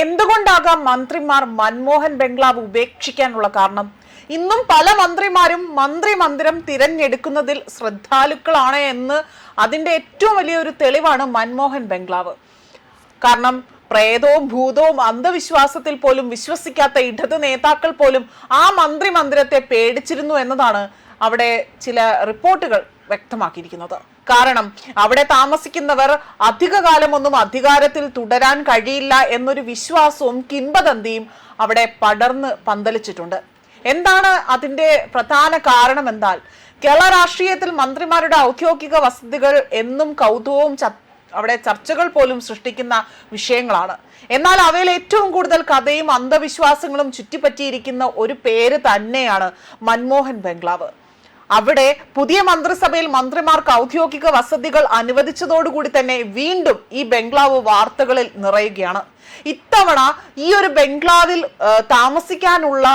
എന്തുകൊണ്ടാകാം മന്ത്രിമാർ മൻമോഹൻ ബംഗ്ലാവ് ഉപേക്ഷിക്കാനുള്ള കാരണം? ഇന്നും പല മന്ത്രിമാരും മന്ത്രിമന്ദിരം തിരഞ്ഞെടുക്കുന്നതിൽ ശ്രദ്ധാലുക്കളാണ് എന്ന് അതിന്റെ ഏറ്റവും വലിയൊരു തെളിവാണ് മൻമോഹൻ ബംഗ്ലാവ്. കാരണം പ്രേതവും ഭൂതവും അന്ധവിശ്വാസത്തിൽ പോലും വിശ്വസിക്കാത്ത ഇടത് നേതാക്കൾ പോലും ആ മന്ത്രിമന്ദിരത്തെ പേടിച്ചിരുന്നു എന്നതാണ് അവിടെ ചില റിപ്പോർട്ടുകൾ വ്യക്തമാക്കിയിരിക്കുന്നത്. കാരണം അവിടെ താമസിക്കുന്നവർ അധികകാലമൊന്നും അധികാരത്തിൽ തുടരാൻ കഴിയില്ല എന്നൊരു വിശ്വാസവും കിംവദന്തിയും അവിടെ പടർന്ന് പന്തലിച്ചിട്ടുണ്ട്. എന്താണ് അതിന്റെ പ്രധാന കാരണം എന്നാൽ, കേരള രാഷ്ട്രീയത്തിൽ മന്ത്രിമാരുടെ ഔദ്യോഗിക വസതികൾ എന്നും കൗതുകവും അവിടെ ചർച്ചകൾ പോലും സൃഷ്ടിക്കുന്ന വിഷയങ്ങളാണ്. എന്നാൽ അവയിൽ ഏറ്റവും കൂടുതൽ കഥയും അന്ധവിശ്വാസങ്ങളും ചുറ്റിപ്പറ്റിയിരിക്കുന്ന ഒരു പേര് തന്നെയാണ് മൻമോഹൻ ബംഗ്ലാവ്. അവിടെ പുതിയ മന്ത്രിസഭയിൽ മന്ത്രിമാർക്ക് ഔദ്യോഗിക വസതികൾ അനുവദിച്ചതോടുകൂടി തന്നെ വീണ്ടും ഈ ബംഗ്ലാവ് വാർത്തകളിൽ നിറയുകയാണ്. ഇത്തവണ ഈ ഒരു ബംഗ്ലാവിൽ താമസിക്കാനുള്ള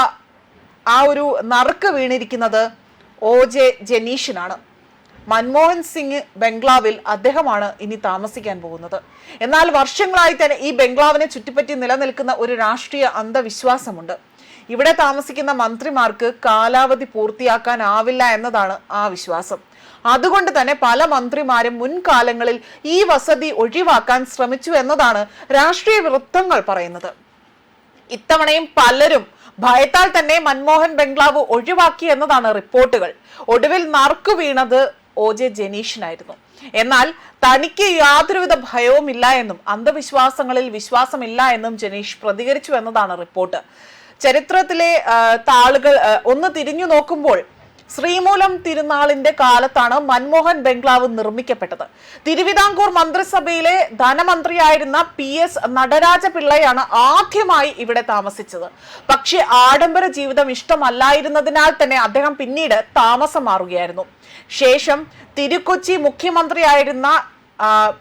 ആ ഒരു നറുക്ക് വീണിരിക്കുന്നത് OJ ജനീഷിനാണ്. മൻമോഹൻ സിംഗ് ബംഗ്ലാവിൽ അദ്ദേഹമാണ് ഇനി താമസിക്കാൻ പോകുന്നത്. എന്നാൽ വർഷങ്ങളായി തന്നെ ഈ ബംഗ്ലാവിനെ ചുറ്റിപ്പറ്റി നിലനിൽക്കുന്ന ഒരു രാഷ്ട്രീയ അന്ധവിശ്വാസമുണ്ട്. ഇവിടെ താമസിക്കുന്ന മന്ത്രിമാർക്ക് കാലാവധി പൂർത്തിയാക്കാനാവില്ല എന്നതാണ് ആ വിശ്വാസം. അതുകൊണ്ട് തന്നെ പല മന്ത്രിമാരും മുൻകാലങ്ങളിൽ ഈ വസതി ഒഴിവാക്കാൻ ശ്രമിച്ചു എന്നതാണ് രാഷ്ട്രീയ വൃത്തങ്ങൾ പറയുന്നത്. ഇത്തവണയും പലരും ഭയത്താൽ തന്നെ മൻമോഹൻ ബംഗ്ലാവ് ഒഴിവാക്കി എന്നതാണ് റിപ്പോർട്ടുകൾ. ഒടുവിൽ നറുക്കു വീണത് OJ ജനീഷിനായിരുന്നു. എന്നാൽ തനിക്ക് യാതൊരുവിധ ഭയവും ഇല്ല എന്നും അന്ധവിശ്വാസങ്ങളിൽ വിശ്വാസമില്ല എന്നും ജനീഷ് പ്രതികരിച്ചു എന്നതാണ് റിപ്പോർട്ട്. ചരിത്രത്തിലെ താളുകൾ ഒന്ന് തിരിഞ്ഞു നോക്കുമ്പോൾ ശ്രീമൂലം തിരുനാളിന്റെ കാലത്താണ് മൻമോഹൻ ബംഗ്ലാവ് നിർമ്മിക്കപ്പെട്ടത്. തിരുവിതാംകൂർ മന്ത്രിസഭയിലെ ധനമന്ത്രിയായിരുന്ന PS നടരാജ പിള്ളയാണ് ആദ്യമായി ഇവിടെ താമസിച്ചത്. പക്ഷെ ആഡംബര ജീവിതം ഇഷ്ടമല്ലായിരുന്നതിനാൽ തന്നെ അദ്ദേഹം പിന്നീട് താമസം മാറുകയായിരുന്നു. ശേഷം തിരുക്കൊച്ചി മുഖ്യമന്ത്രിയായിരുന്ന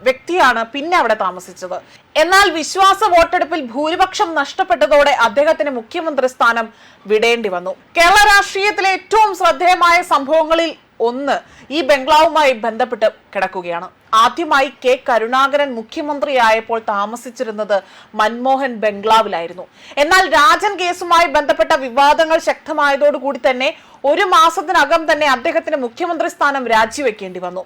വ്യക്തിയാണ് പിന്നെ അവിടെ താമസിച്ചത്. എന്നാൽ വിശ്വാസ വോട്ടെടുപ്പിൽ ഭൂരിപക്ഷം നഷ്ടപ്പെട്ടതോടെ അദ്ദേഹത്തിന് മുഖ്യമന്ത്രി സ്ഥാനം വിടേണ്ടി വന്നു. കേരള രാഷ്ട്രീയത്തിലെ ഏറ്റവും ശ്രദ്ധേയമായ സംഭവങ്ങളിൽ ഒന്ന് ഈ ബംഗ്ലാവുമായി ബന്ധപ്പെട്ട് കിടക്കുകയാണ്. ആദ്യമായി K കരുണാകരൻ മുഖ്യമന്ത്രിയായപ്പോൾ താമസിച്ചിരുന്നത് മൻമോഹൻ ബംഗ്ലാവിലായിരുന്നു. എന്നാൽ രാജൻ കേസുമായി ബന്ധപ്പെട്ട വിവാദങ്ങൾ ശക്തമായതോടുകൂടി തന്നെ ഒരു മാസത്തിനകം തന്നെ അദ്ദേഹത്തിന് മുഖ്യമന്ത്രി സ്ഥാനം രാജിവെക്കേണ്ടി വന്നു.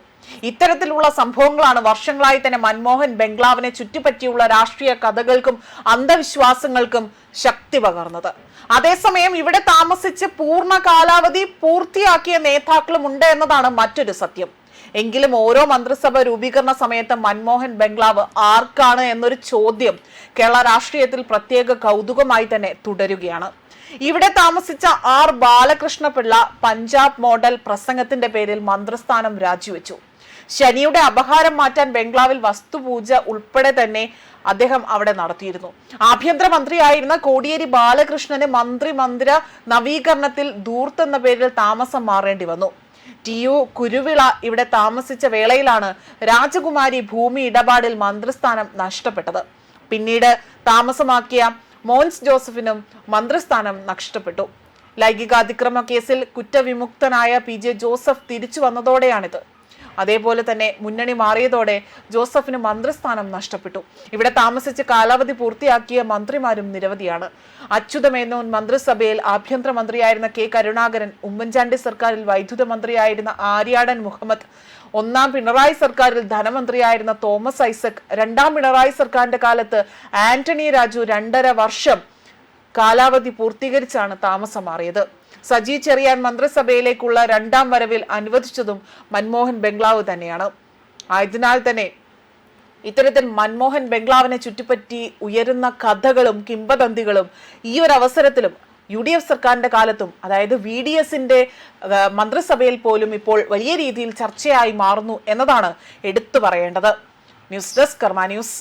ഇത്തരത്തിലുള്ള സംഭവങ്ങളാണ് വർഷങ്ങളായി തന്നെ മൻമോഹൻ ബംഗ്ലാവിനെ ചുറ്റിപ്പറ്റിയുള്ള രാഷ്ട്രീയ കഥകൾക്കും അന്ധവിശ്വാസങ്ങൾക്കും ശക്തി പകർന്നത്. അതേസമയം ഇവിടെ താമസിച്ച് പൂർണ്ണ കാലാവധി പൂർത്തിയാക്കിയ നേതാക്കളും ഉണ്ട് എന്നതാണ് മറ്റൊരു സത്യം. എങ്കിലും ഓരോ മന്ത്രിസഭ രൂപീകരണ സമയത്ത് മൻമോഹൻ ബംഗ്ലാവ് ആർക്കാണ് എന്നൊരു ചോദ്യം കേരള രാഷ്ട്രീയത്തിൽ പ്രത്യേക കൗതുകമായി തന്നെ തുടരുകയാണ്. ഇവിടെ താമസിച്ച R ബാലകൃഷ്ണപിള്ള പഞ്ചാബ് മോഡൽ പ്രസംഗത്തിന്റെ പേരിൽ മന്ത്രിസ്ഥാനം രാജിവെച്ചു. ശനിയുടെ അപഹാരം മാറ്റാൻ ബംഗ്ലാവിൽ വസ്തുപൂജ ഉൾപ്പെടെ തന്നെ അദ്ദേഹം അവിടെ നടത്തിയിരുന്നു. ആഭ്യന്തരമന്ത്രിയായിരുന്ന കോടിയേരി ബാലകൃഷ്ണന് മന്ത്രിമന്ദിര നവീകരണത്തിൽ ധൂർത്ത് എന്ന പേരിൽ താമസം മാറേണ്ടി വന്നു. TU കുരുവിള ഇവിടെ താമസിച്ച വേളയിലാണ് രാജകുമാരി ഭൂമി ഇടപാടിൽ മന്ത്രിസ്ഥാനം നഷ്ടപ്പെട്ടത്. പിന്നീട് താമസമാക്കിയ മോൻസ് ജോസഫിനും മന്ത്രിസ്ഥാനം നഷ്ടപ്പെട്ടു. ലൈംഗികാതിക്രമ കേസിൽ കുറ്റവിമുക്തനായ PJ ജോസഫ് തിരിച്ചു വന്നതോടെയാണിത്. അതേപോലെ തന്നെ മുന്നണി മാറിയതോടെ ജോസഫിന് മന്ത്രിസ്ഥാനം നഷ്ടപ്പെട്ടു. ഇവിടെ താമസിച്ച് കാലാവധി പൂർത്തിയാക്കിയ മന്ത്രിമാരും നിരവധിയാണ്. അച്യുതമേനോൻ മന്ത്രിസഭയിൽ ആഭ്യന്തരമന്ത്രിയായിരുന്ന K കരുണാകരൻ, ഉമ്മൻചാണ്ടി സർക്കാരിൽ വൈദ്യുത മന്ത്രിയായിരുന്ന ആര്യാടൻ മുഹമ്മദ്, ഒന്നാം പിണറായി സർക്കാരിൽ ധനമന്ത്രിയായിരുന്ന തോമസ് ഐസക്, രണ്ടാം പിണറായി സർക്കാരിന്റെ കാലത്ത് ആന്റണി രാജു 2.5 വർഷം കാലാവധി പൂർത്തീകരിച്ചാണ് താമസം മാറിയത്. സജി ചെറിയാൻ മന്ത്രിസഭയിലേക്കുള്ള 2ാം വരവിൽ അനുവദിച്ചതും മൻമോഹൻ ബംഗ്ലാവ് തന്നെയാണ്. ആയതിനാൽ തന്നെ ഇത്തരത്തിൽ മൻമോഹൻ ബംഗ്ലാവിനെ ചുറ്റിപ്പറ്റി ഉയരുന്ന കഥകളും കിംവദന്തികളും ഈ ഒരു അവസരത്തിലും UDF സർക്കാരിന്റെ കാലത്തും, അതായത് VDSന്റെ മന്ത്രിസഭയിൽ പോലും ഇപ്പോൾ വലിയ രീതിയിൽ ചർച്ചയായി മാറുന്നു എന്നതാണ് എടുത്തു പറയേണ്ടത്. ന്യൂസ് ഡെസ്ക് കർമ്മ ന്യൂസ്.